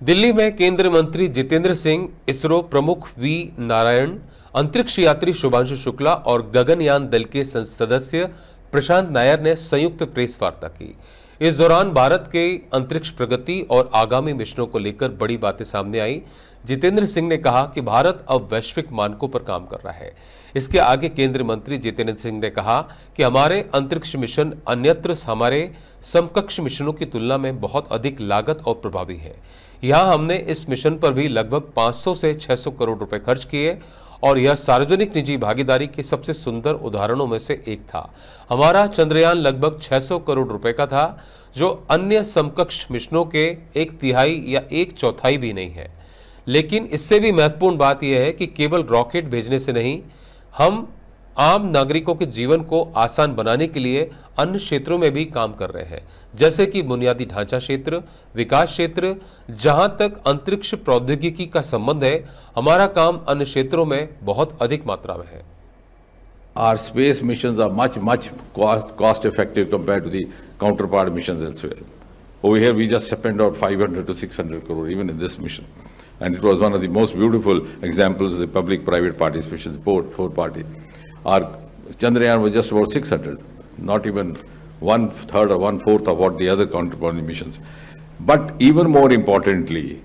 दिल्ली में केंद्रीय मंत्री जितेंद्र सिंह, इसरो प्रमुख वी नारायण, अंतरिक्ष यात्री शुभांशु शुक्ला और गगनयान दल के सदस्य प्रशांत नायर ने संयुक्त प्रेस वार्ता की। इस दौरान भारत के अंतरिक्ष प्रगति और आगामी मिशनों को लेकर बड़ी बातें सामने आई। जितेंद्र सिंह ने कहा कि भारत अब वैश्विक मानकों पर काम कर रहा है। इसके आगे केंद्रीय मंत्री जितेंद्र सिंह ने कहा कि हमारे अंतरिक्ष मिशन अन्यत्र हमारे समकक्ष मिशनों की तुलना में बहुत अधिक लागत और प्रभावी है। यहां हमने इस मिशन पर भी लगभग 500 से 600 करोड़ रुपए खर्च किए और यह सार्वजनिक निजी भागीदारी के सबसे सुंदर उदाहरणों में से एक था। हमारा चंद्रयान लगभग 600 करोड़ रुपए का था, जो अन्य समकक्ष मिशनों के एक तिहाई या एक चौथाई भी नहीं है। लेकिन इससे भी महत्वपूर्ण बात यह है कि केवल रॉकेट भेजने से नहीं, हम आम नागरिकों के जीवन को आसान बनाने के लिए अन्य क्षेत्रों में भी काम कर रहे हैं, जैसे कि बुनियादी ढांचा क्षेत्र, विकास क्षेत्र। जहां तक अंतरिक्ष प्रौद्योगिकी का संबंध है, हमारा काम अन्य क्षेत्रों में बहुत अधिक मात्रा में है। Our space missions are much cost effective compared to the counterpart missions elsewhere. Over here, we just spent out 500 to 600 crore even in this mission, and it was one of the most beautiful examples of the public-private participation, four party. Our Chandrayaan was just about 600, not even 1/3 or 1/4 of what the other counterpart missions. But even more importantly,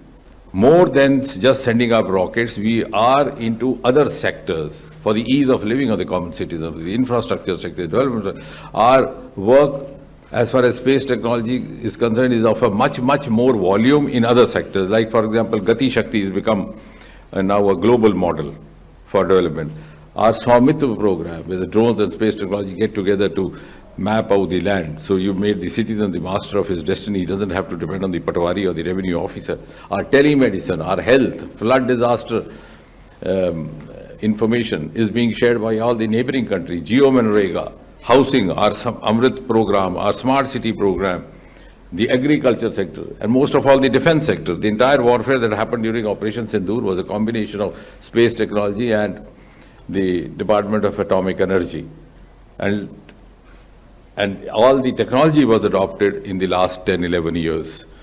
more than just sending up rockets, we are into other sectors for the ease of living of the common citizens, the infrastructure sector, development. Our work as far as space technology is concerned is of a much more volume in other sectors. Like for example, Gati Shakti has become now a global model for development. Our Swamitva program, where the drones and space technology get together to map out the land. So you made the citizen the master of his destiny. He doesn't have to depend on the patwari or the revenue officer. Our telemedicine, our health, flood disaster information is being shared by all the neighboring countries. Geo-Manrega, housing, our Amrit program, our smart city program, the agriculture sector, and most of all the defense sector. The entire warfare that happened during Operation Sindoor was a combination of space technology and the Department of Atomic Energy. And all the technology was adopted in the last 10-11 years.